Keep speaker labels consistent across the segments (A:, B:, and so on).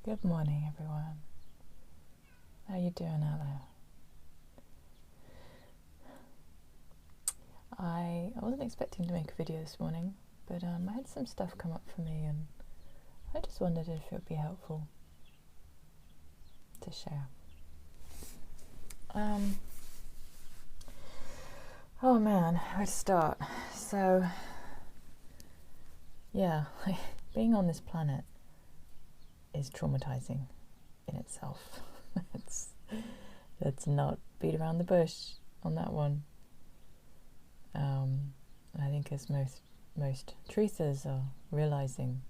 A: Good morning, everyone. How you doing out there? I wasn't expecting to make a video this morning, but I had some stuff come up for me, and I just wondered if it would be helpful to share. Oh man, where to start? So, yeah, being on this planet is traumatizing in itself. Let's not beat around the bush on that one. I think as most truthers are realizing,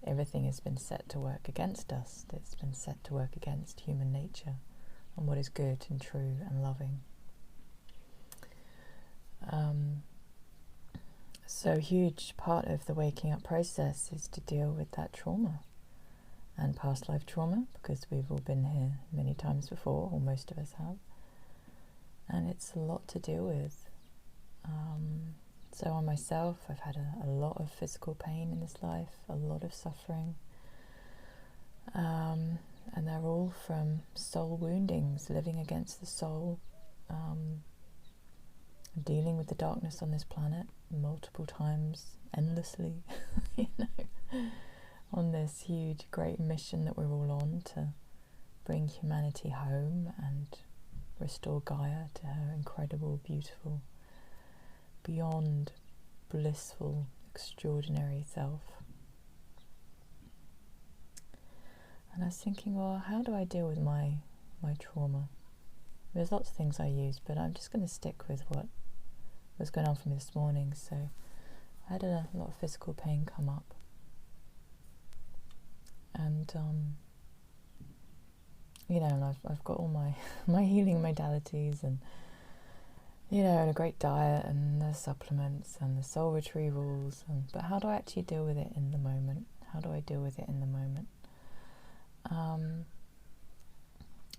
A: everything has been set to work against us. It's been set to work against human nature and what is good and true and loving. So a huge part of the waking up process is to deal with that trauma and past life trauma, because we've all been here many times before, or most of us have, and it's a lot to deal with. So on myself, I've had a lot of physical pain in this life, a lot of suffering, and they're all from soul woundings, living against the soul, dealing with the darkness on this planet multiple times, endlessly, on this huge, great mission that we're all on to bring humanity home and restore Gaia to her incredible, beautiful, beyond blissful, extraordinary self. And I was thinking, well, how do I deal with my trauma? There's lots of things I use, but I'm just going to stick with what was going on for me this morning. So I had a lot of physical pain come up, and and I've got all my healing modalities, and and a great diet, and the supplements, and the soul retrievals, but how do I actually deal with it in the moment? How do I deal with it in the moment?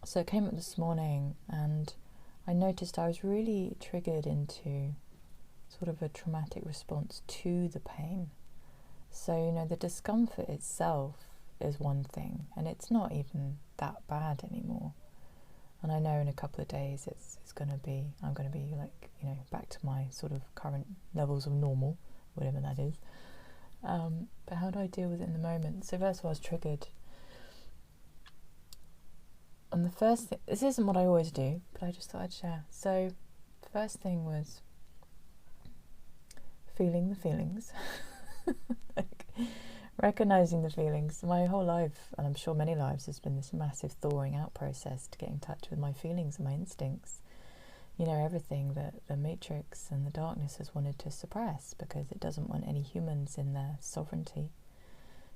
A: So it came up this morning, and I noticed I was really triggered into sort of a traumatic response to the pain. So, the discomfort itself is one thing, and it's not even that bad anymore. And I know in a couple of days I'm going to be like, back to my sort of current levels of normal, whatever that is. But how do I deal with it in the moment? So first of all, I was triggered. And the first thing, this isn't what I always do, but I just thought I'd share. So the first thing was feeling the feelings. Recognizing the feelings. My whole life, and I'm sure many lives, has been this massive thawing out process to get in touch with my feelings and my instincts. Everything that the Matrix and the darkness has wanted to suppress, because it doesn't want any humans in their sovereignty,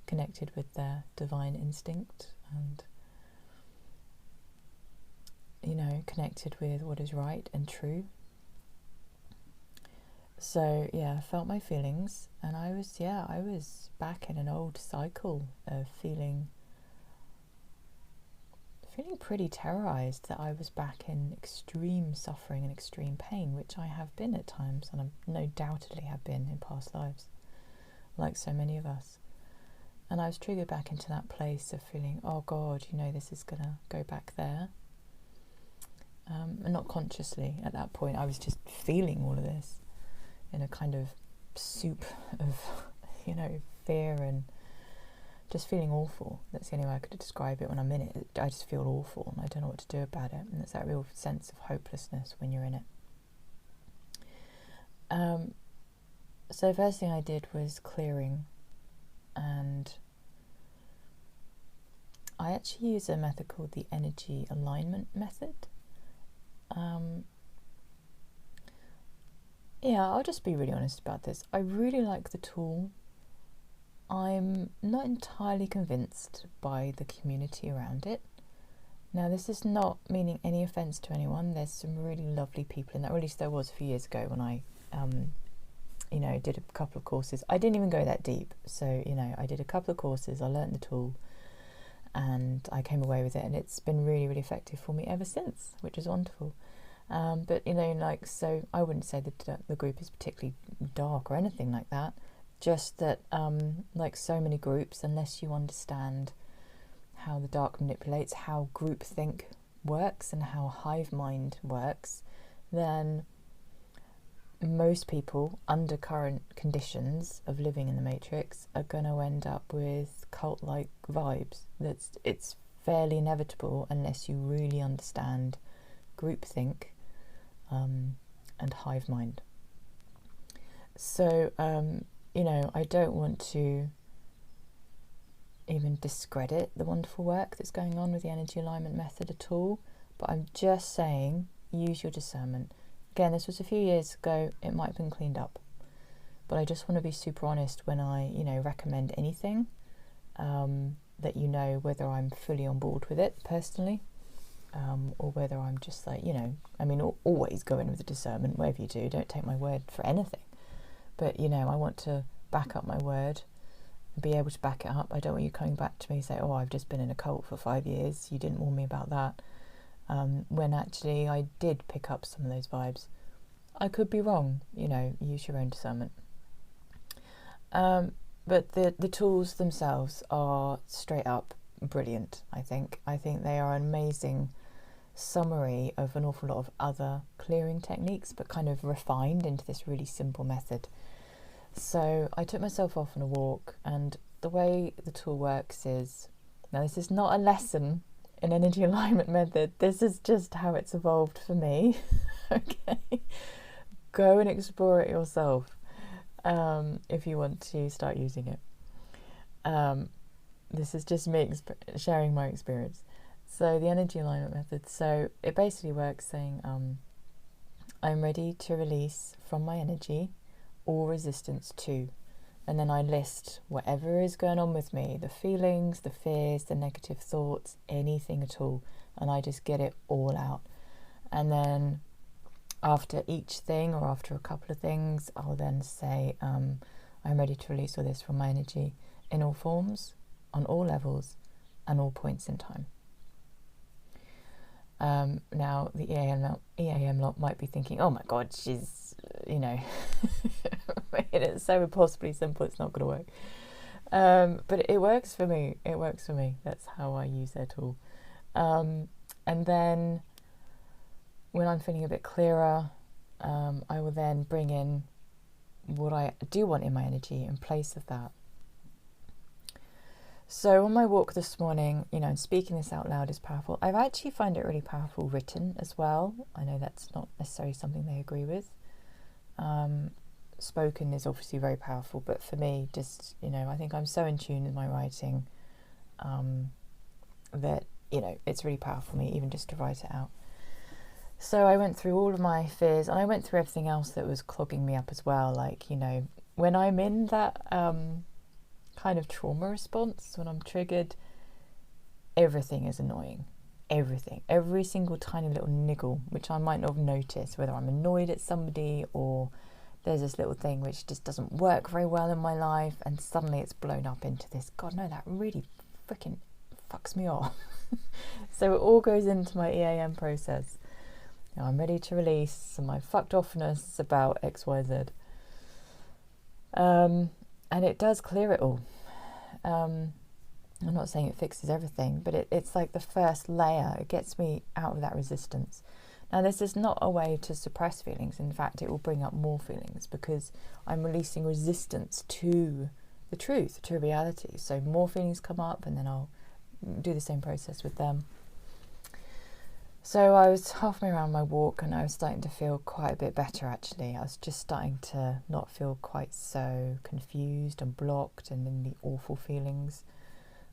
A: connected with their divine instinct, and connected with what is right and true. So I felt my feelings, and I was back in an old cycle of feeling pretty terrorized that I was back in extreme suffering and extreme pain, which I have been at times, and I no doubtedly have been in past lives, like so many of us. And I was triggered back into that place of feeling, oh God, this is gonna go back there. And not consciously at that point, I was just feeling all of this in a kind of soup of, fear and just feeling awful. That's the only way I could describe it. When I'm in it, I just feel awful, and I don't know what to do about it. And it's that real sense of hopelessness when you're in it. So the first thing I did was clearing, and I actually use a method called the energy alignment method. I'll just be really honest about this. I really like the tool. I'm not entirely convinced by the community around it. Now, this is not meaning any offence to anyone. There's some really lovely people in that, or at least there was a few years ago when I, did a couple of courses. I didn't even go that deep. So, I did a couple of courses, I learned the tool, and I came away with it, and it's been really, really effective for me ever since, which is wonderful. But so I wouldn't say that the group is particularly dark or anything like that. Just that, like so many groups, unless you understand how the dark manipulates, how groupthink works and how hive mind works, then most people under current conditions of living in the matrix are going to end up with cult-like vibes. It's fairly inevitable unless you really understand groupthink and hive mind. So I don't want to even discredit the wonderful work that's going on with the energy alignment method at all, but I'm just saying, use your discernment. Again, this was a few years ago, it might have been cleaned up, but I just want to be super honest when I, recommend anything, that whether I'm fully on board with it personally, or whether I'm just like, always go in with the discernment, whatever you do, don't take my word for anything. But, I want to back up my word and be able to back it up. I don't want you coming back to me and say, oh, I've just been in a cult for 5 years, you didn't warn me about that. When actually I did pick up some of those vibes. I could be wrong, use your own discernment. But the tools themselves are straight up brilliant, I think. I think they are an amazing summary of an awful lot of other clearing techniques, but kind of refined into this really simple method. So I took myself off on a walk, and the way the tool works is, now this is not a lesson in energy alignment method, this is just how it's evolved for me. Okay, go and explore it yourself if you want to start using it. This is just me sharing my experience. So the energy alignment method, so it basically works saying I'm ready to release from my energy all resistance to, and then I list whatever is going on with me, the feelings, the fears, the negative thoughts, anything at all, and I just get it all out. And then after each thing, or after a couple of things, I'll then say I'm ready to release all this from my energy in all forms, on all levels, and all points in time. Now the EAM lot might be thinking, oh my god, she's it's so impossibly simple, it's not going to work. But it works for me. That's how I use their tool. And then when I'm feeling a bit clearer, I will then bring in what I do want in my energy in place of that. So on my walk this morning, and speaking this out loud is powerful. I actually find it really powerful written as well. I know that's not necessarily something they agree with. Spoken is obviously very powerful, but for me, just, I think I'm so in tune with my writing that, it's really powerful for me even just to write it out. So I went through all of my fears, and I went through everything else that was clogging me up as well. Like, when I'm in that kind of trauma response, when I'm triggered, everything is annoying. Everything. Every single tiny little niggle, which I might not have noticed, whether I'm annoyed at somebody or there's this little thing which just doesn't work very well in my life, and suddenly it's blown up into this, God, no, that really freaking fucks me off. So it all goes into my EAM process. I'm ready to release my fucked offness about X, Y, Z. And it does clear it all. I'm not saying it fixes everything, but it's like the first layer. It gets me out of that resistance. Now, this is not a way to suppress feelings. In fact, it will bring up more feelings because I'm releasing resistance to the truth, to reality. So more feelings come up, and then I'll do the same process with them. So I was halfway around my walk, and I was starting to feel quite a bit better, actually. I was just starting to not feel quite so confused and blocked and in the awful feelings.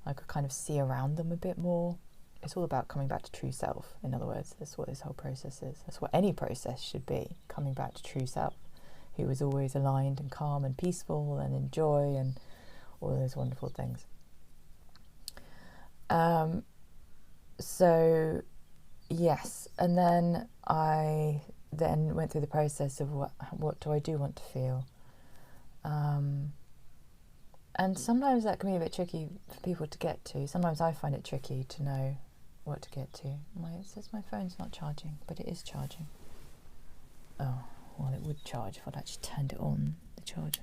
A: I could kind of see around them a bit more. It's all about coming back to true self, in other words. That's what this whole process is. That's what any process should be, coming back to true self, who is always aligned and calm and peaceful and in joy and all those wonderful things. So, yes, and then I went through the process of what do I do want to feel. And sometimes that can be a bit tricky for people to get to. Sometimes I find it tricky to know what to get to. It says my phone's not charging, but it is charging. Oh, well, it would charge if I'd actually turned it on, the charger.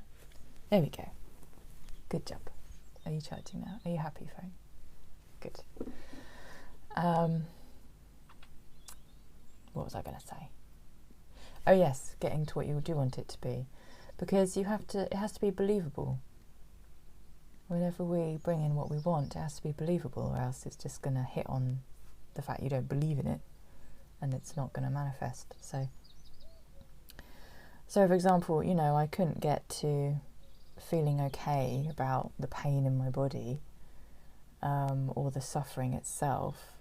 A: There we go. Good job. Are you charging now? Are you happy, phone? Good. What was I going to say? Oh yes, getting to what you do want it to be, because it has to be believable. Whenever we bring in what we want, it has to be believable, or else it's just going to hit on the fact you don't believe in it, and it's not going to manifest. So for example, I couldn't get to feeling okay about the pain in my body, or the suffering itself.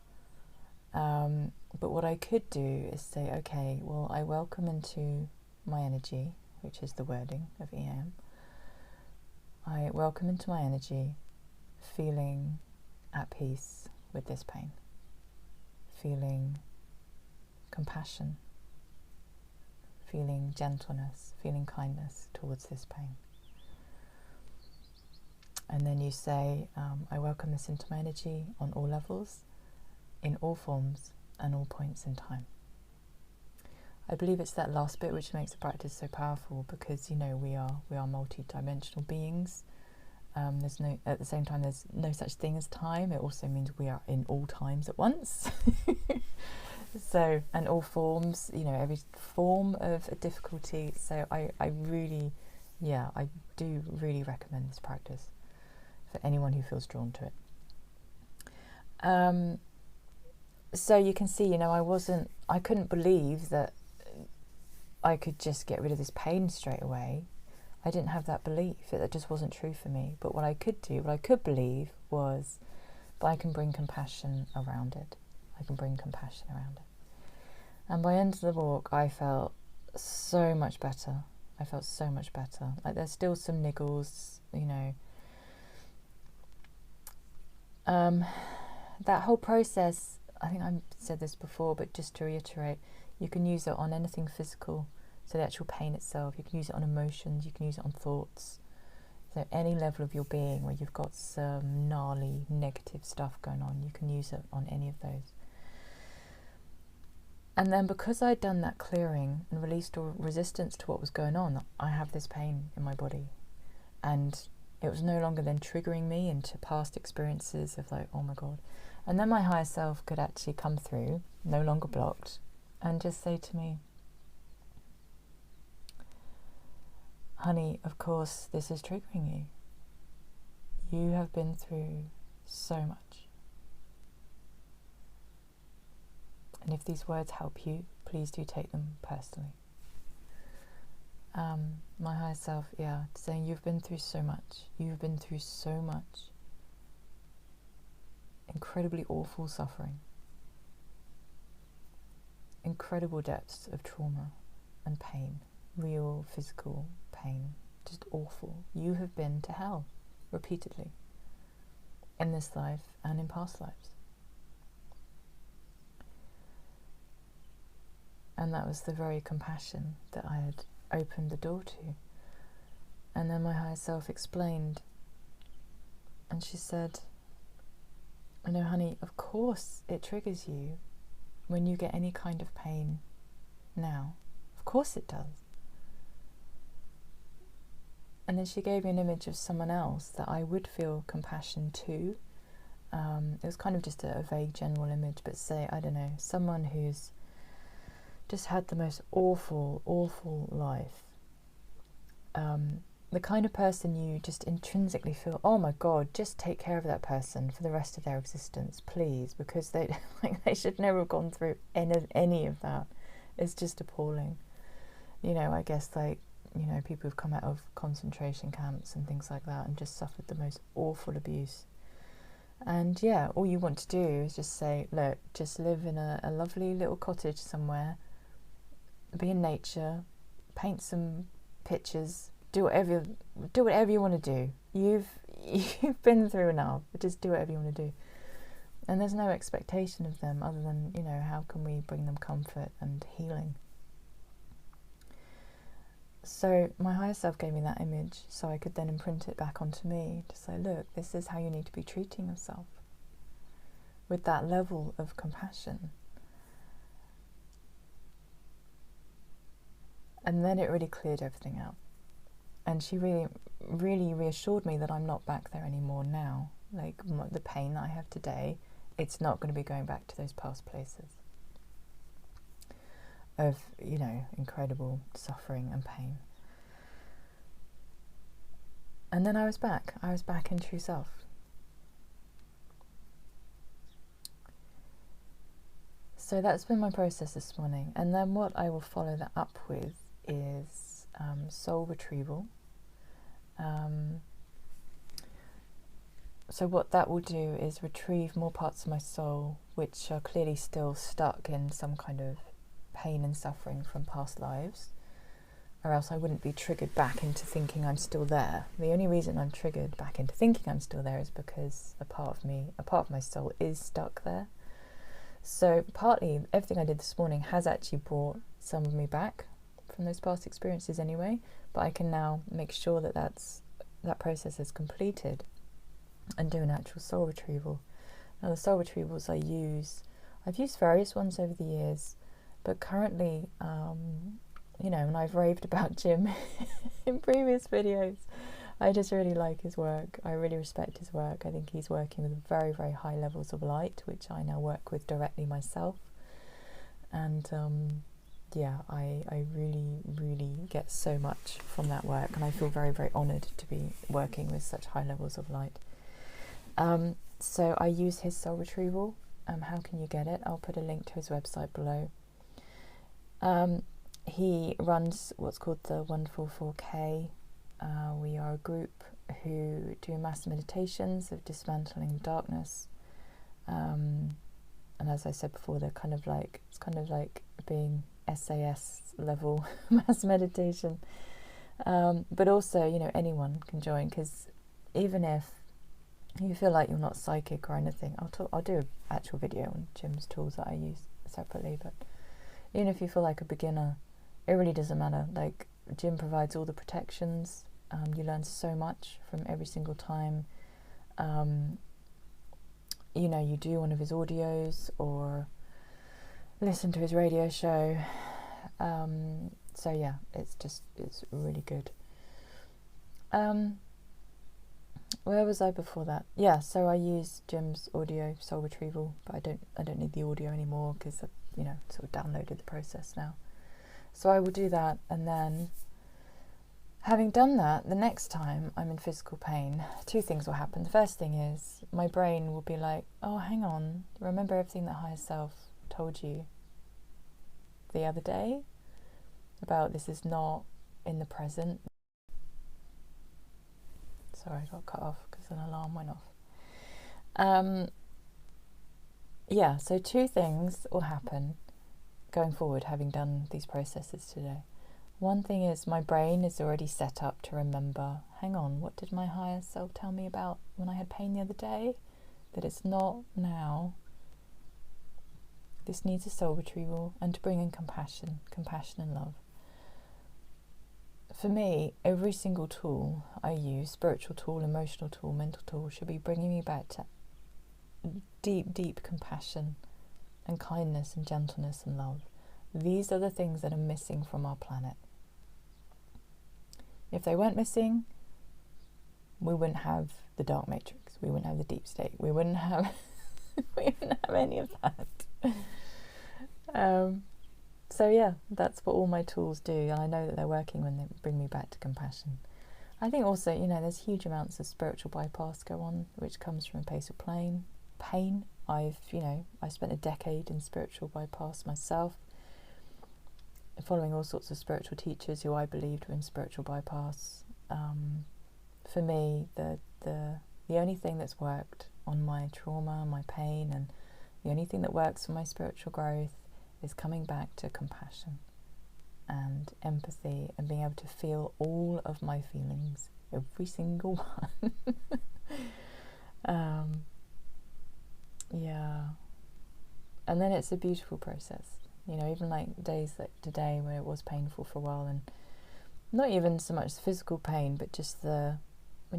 A: But what I could do is say, okay, well, I welcome into my energy, which is the wording of EAM. I welcome into my energy feeling at peace with this pain, feeling compassion, feeling gentleness, feeling kindness towards this pain. And then you say, I welcome this into my energy on all levels, in all forms and all points in time. I believe it's that last bit which makes the practice so powerful, because we are multi-dimensional beings. At the same time, there's no such thing as time. It also means we are in all times at once. So, and all forms, every form of a difficulty. So I do really recommend this practice for anyone who feels drawn to it. So you can see, I couldn't believe that I could just get rid of this pain straight away. I didn't have that belief. That just wasn't true for me. But what I could believe was, but I can bring compassion around it. And by the end of the walk, I felt so much better. Like, there's still some niggles, that whole process, I think I said this before, but just to reiterate, you can use it on anything physical, so the actual pain itself. You can use it on emotions, you can use it on thoughts. So any level of your being where you've got some gnarly negative stuff going on, you can use it on any of those. And then because I'd done that clearing and released all resistance to what was going on, I have this pain in my body. And it was no longer then triggering me into past experiences of like, oh my God. And then my higher self could actually come through, no longer blocked, and just say to me, honey, of course this is triggering you. You have been through so much. And if these words help you, please do take them personally. My higher self, saying you've been through so much. You've been through so much. Incredibly awful suffering. Incredible depths of trauma and pain. Real physical pain. Just awful. You have been to hell repeatedly. In this life and in past lives. And that was the very compassion that I had opened the door to. And then my higher self explained, and she said, honey, of course it triggers you when you get any kind of pain now. Of course it does. And then she gave me an image of someone else that I would feel compassion to. It was kind of just a vague general image, but say, I don't know, someone who's just had the most awful life. The kind of person you just intrinsically feel, oh my God, just take care of that person for the rest of their existence, please, because they should never have gone through any of that. It's just appalling. I guess people who've come out of concentration camps and things like that and just suffered the most awful abuse. And all you want to do is just say, look, just live in a lovely little cottage somewhere, be in nature, paint some pictures, do whatever you want to do. You've been through enough, but just do whatever you want to do. And there's no expectation of them other than, how can we bring them comfort and healing? So my higher self gave me that image so I could then imprint it back onto me to say, look, this is how you need to be treating yourself, with that level of compassion. And then it really cleared everything out. And she really, really reassured me that I'm not back there anymore now. like the pain that I have today, it's not going to be going back to those past places of, you know, incredible suffering and pain. And then I was back in true self. So that's been my process this morning. And then what I will follow that up with is soul retrieval. So what that will do is retrieve more parts of my soul which are clearly still stuck in some kind of pain and suffering from past lives, or else I wouldn't be triggered back into thinking I'm still there. The only reason I'm triggered back into thinking I'm still there is because a part of my soul is stuck there. So partly everything I did this morning has actually brought some of me back from those past experiences anyway, but I can now make sure that that process is completed and do an actual soul retrieval. Now the soul retrievals I've used various ones over the years, but currently, you know, and I've raved about Jim in previous videos, I just really like his work. I really respect his work. I think he's working with very, very high levels of light, which I now work with directly myself. And yeah, I really, really get so much from that work, and I feel very, very honoured to be working with such high levels of light. So I use his soul retrieval. How can you get it? I'll put a link to his website below. He runs what's called the Wonderful 4K. We are a group who do mass meditations of dismantling darkness. And as I said before, it's kind of like being SAS level mass meditation. But also, you know, anyone can join, because even if you feel like you're not psychic or anything, I'll do an actual video on Jim's tools that I use separately, but even if you feel like a beginner, it really doesn't matter. Like, Jim provides all the protections. You learn so much from every single time you know, you do one of his audios or listen to his radio show. So yeah, it's really good. Where was I before that? Yeah, so I use Jim's audio soul retrieval, but I don't need the audio anymore because I've, you know, sort of downloaded the process now. So I will do that, and then having done that, the next time I'm in physical pain, two things will happen. The first thing is my brain will be like, oh, hang on, remember everything that higher self told you the other day about this is not in the present. Sorry, I got cut off because an alarm went off. Yeah, so two things will happen going forward, having done these processes today. One thing is my brain is already set up to remember, hang on, what did my higher self tell me about when I had pain the other day? That it's not now. This needs a soul retrieval, and to bring in compassion and love. For me, every single tool I use, spiritual tool, emotional tool, mental tool, should be bringing me back to deep, deep compassion and kindness and gentleness and love. These are the things that are missing from our planet. If they weren't missing, we wouldn't have the dark matrix, we wouldn't have the deep state, we wouldn't have any of that. So yeah, that's what all my tools do, and I know that they're working when they bring me back to compassion. I think also, you know, there's huge amounts of spiritual bypass go on, which comes from a place of pain. I spent a decade in spiritual bypass myself, following all sorts of spiritual teachers who I believed were in spiritual bypass. For me, the only thing that's worked on my trauma, my pain, and the only thing that works for my spiritual growth is coming back to compassion and empathy and being able to feel all of my feelings, every single one. Yeah. And then it's a beautiful process. You know, even like days like today where it was painful for a while, and not even so much the physical pain, but just when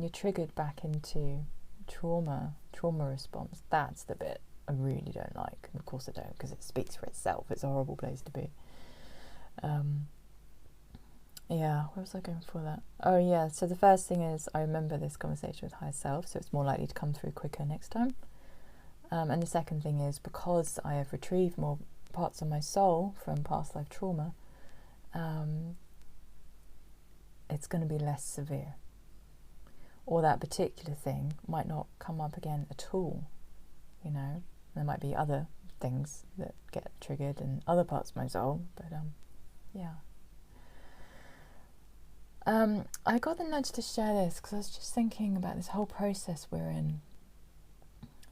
A: you're triggered back into trauma response, that's the bit I really don't like. And of course I don't, because it speaks for itself. It's a horrible place to be. Yeah, where was I going for that? Oh yeah, so the first thing is I remember this conversation with higher self, so it's more likely to come through quicker next time. And the second thing is because I have retrieved more parts of my soul from past life trauma, it's going to be less severe. Or that particular thing might not come up again at all, you know. There might be other things that get triggered in other parts of my soul, but yeah. I got the nudge to share this because I was just thinking about this whole process we're in,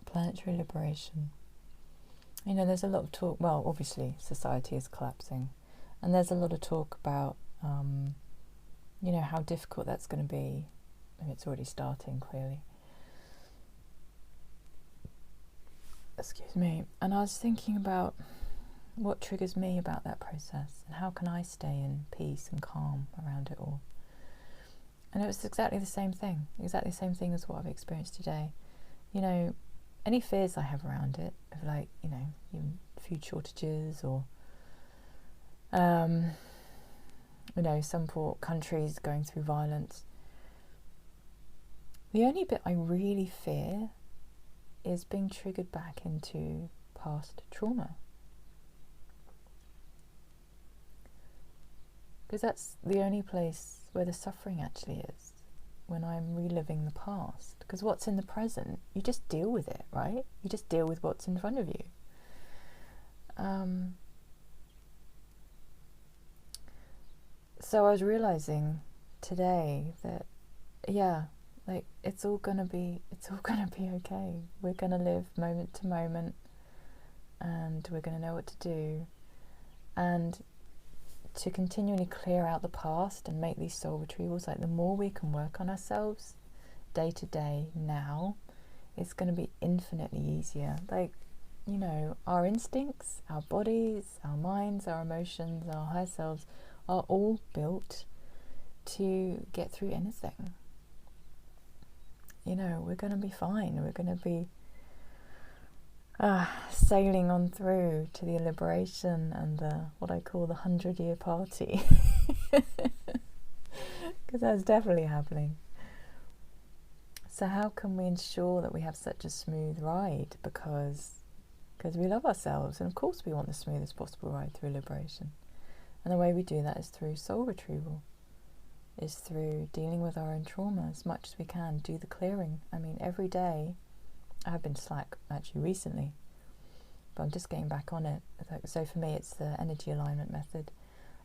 A: planetary liberation. You know, there's a lot of talk, well, obviously society is collapsing, and there's a lot of talk about, you know, how difficult that's going to be. And it's already starting, clearly. Excuse me. And I was thinking about what triggers me about that process, and how can I stay in peace and calm around it all. And it was exactly the same thing as what I've experienced today. You know, any fears I have around it, of like, you know, even food shortages or, you know, some poor countries going through violence. The only bit I really fear is being triggered back into past trauma. Because that's the only place where the suffering actually is, when I'm reliving the past. Because what's in the present, you just deal with it, right? You just deal with what's in front of you. So I was realizing today that, yeah, like it's all gonna be okay. We're gonna live moment to moment, and we're gonna know what to do, and to continually clear out the past and make these soul retrievals. Like the more we can work on ourselves day to day now, it's going to be infinitely easier. Like, you know, our instincts, our bodies, our minds, our emotions, our higher selves are all built to get through anything. You know, we're going to be fine. We're going to be sailing on through to the liberation and what I call the 100-year party. Because that's definitely happening. So how can we ensure that we have such a smooth ride? Because we love ourselves, and of course we want the smoothest possible ride through liberation. And the way we do that is through soul retrieval, is through dealing with our own trauma as much as we can, do the clearing. I mean, every day, I've been slack actually recently, but I'm just getting back on it. So for me, it's the energy alignment method.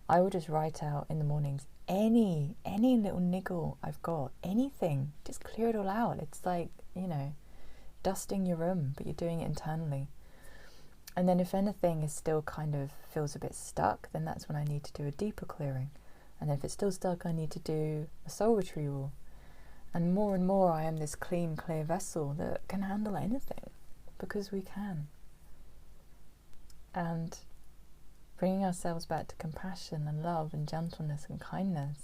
A: I will just write out in the mornings any little niggle I've got, anything, just clear it all out. It's like, you know, dusting your room, but you're doing it internally. And then if anything is still kind of feels a bit stuck, then that's when I need to do a deeper clearing. And if it's still stuck, I need to do a soul retrieval. And more I am this clean, clear vessel that can handle anything, because we can. And bringing ourselves back to compassion and love and gentleness and kindness,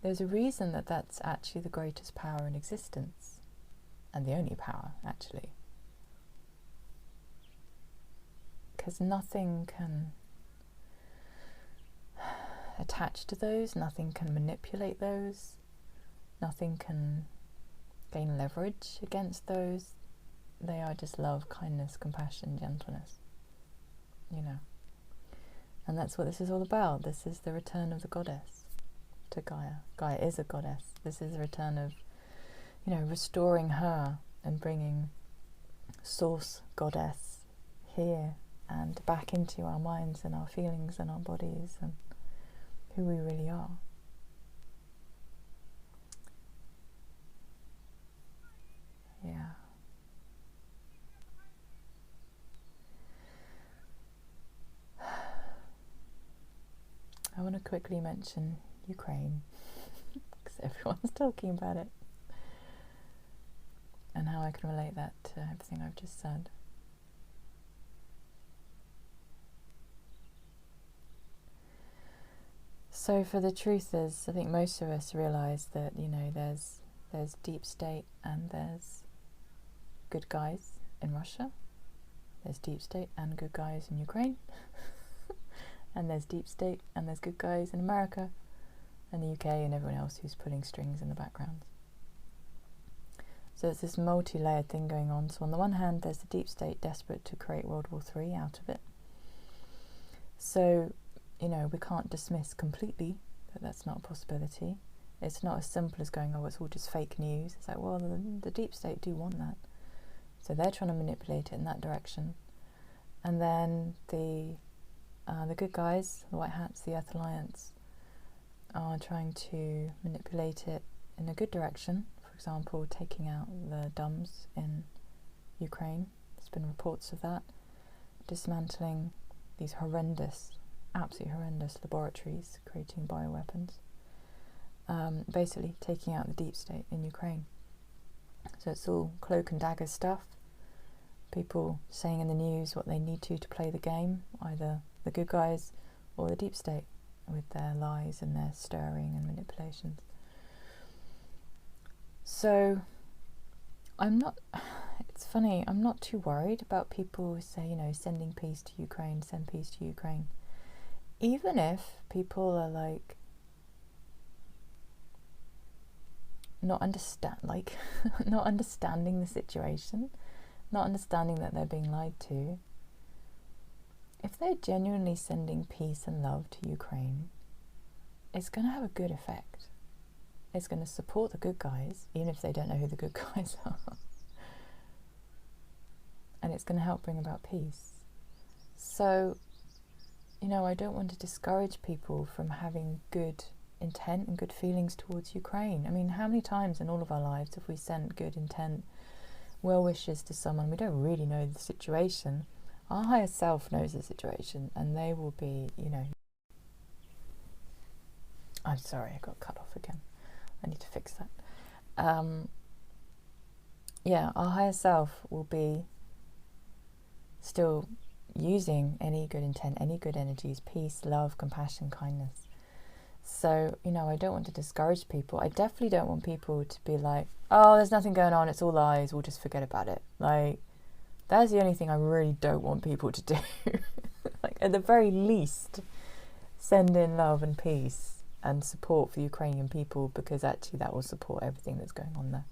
A: there's a reason that that's actually the greatest power in existence, and the only power, actually. Because nothing can attach to those, nothing can manipulate those, nothing can gain leverage against those. They are just love, kindness, compassion, gentleness, you know. And that's what this is all about. This is the return of the goddess to Gaia. Gaia is a goddess. This is the return of, you know, restoring her and bringing source goddess here and back into our minds and our feelings and our bodies and who we really are. Yeah. I want to quickly mention Ukraine, because everyone's talking about it, and how I can relate that to everything I've just said. So for the truth is, I think most of us realise that, you know, there's deep state and there's good guys in Russia, there's deep state and good guys in Ukraine, and there's deep state and there's good guys in America, and the UK and everyone else who's pulling strings in the background. So it's this multi-layered thing going on. So on the one hand, there's the deep state desperate to create World War III out of it. So, you know, we can't dismiss completely that that's not a possibility. It's not as simple as going, oh, it's all just fake news. It's like, well, the deep state do want that. So they're trying to manipulate it in that direction. And then the good guys, the White Hats, the Earth Alliance, are trying to manipulate it in a good direction. For example, taking out the dumbs in Ukraine. There's been reports of that. Dismantling these horrendous, absolutely horrendous laboratories creating bioweapons. Basically taking out the deep state in Ukraine. So it's all cloak and dagger stuff. People saying in the news what they need to play the game, either the good guys or the deep state, with their lies and their stirring and manipulations. So it's funny, I'm not too worried about people who say, you know, sending peace to Ukraine, send peace to Ukraine. Even if people are like, not understanding the situation, not understanding that they're being lied to, if they're genuinely sending peace and love to Ukraine, it's going to have a good effect. It's going to support the good guys, even if they don't know who the good guys are. And it's going to help bring about peace. So, you know, I don't want to discourage people from having good intent and good feelings towards Ukraine. I mean, how many times in all of our lives have we sent good intent, well wishes to someone? We don't really know the situation. Our higher self knows the situation, and they will be, you know... I'm sorry, I got cut off again. I need to fix that. Yeah, our higher self will be still using any good intent, any good energies, peace, love, compassion, kindness. So, you know, I don't want to discourage people. I definitely don't want people to be like, oh, there's nothing going on, it's all lies, we'll just forget about it. Like, that's the only thing I really don't want people to do. Like, at the very least, send in love and peace and support for the Ukrainian people, because actually that will support everything that's going on there.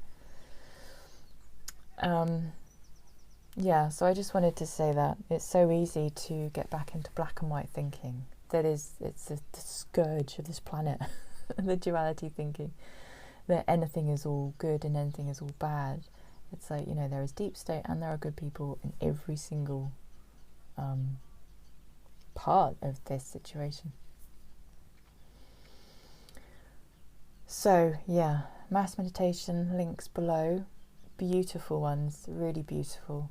A: Yeah, so I just wanted to say that it's so easy to get back into black and white thinking. It's the scourge of this planet, the duality thinking, that anything is all good and anything is all bad. It's like, you know, there is deep state and there are good people in every single part of this situation. So, yeah, mass meditation links below, beautiful ones, really beautiful.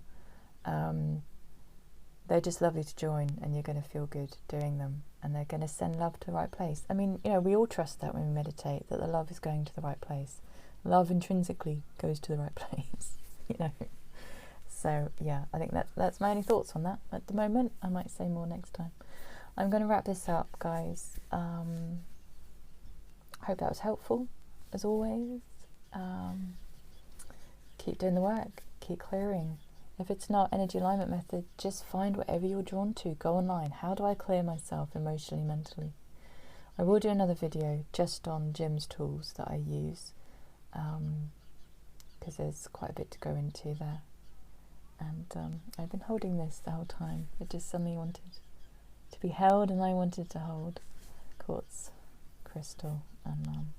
A: They're just lovely to join, and you're going to feel good doing them, and they're going to send love to the right place. I mean, you know, we all trust that when we meditate, that the love is going to the right place. Love intrinsically goes to the right place, you know. So, yeah, I think that's my only thoughts on that at the moment. I might say more next time. I'm going to wrap this up, guys. I hope that was helpful, as always. Keep doing the work, keep clearing. If it's not energy alignment method, just find whatever you're drawn to. Go online. How do I clear myself emotionally, mentally? I will do another video just on Jim's tools that I use, because there's quite a bit to go into there. And I've been holding this the whole time. It just suddenly wanted to be held, and I wanted to hold quartz crystal and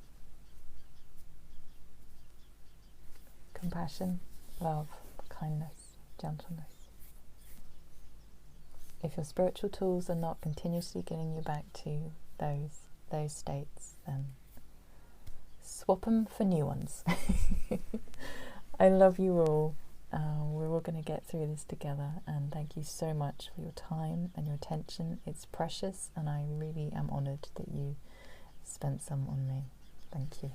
A: compassion, love, kindness, gentleness. If your spiritual tools are not continuously getting you back to those states, then swap them for new ones. I love you all. We're all going to get through this together, and thank you so much for your time and your attention. It's precious, and I really am honoured that you spent some on me. Thank you.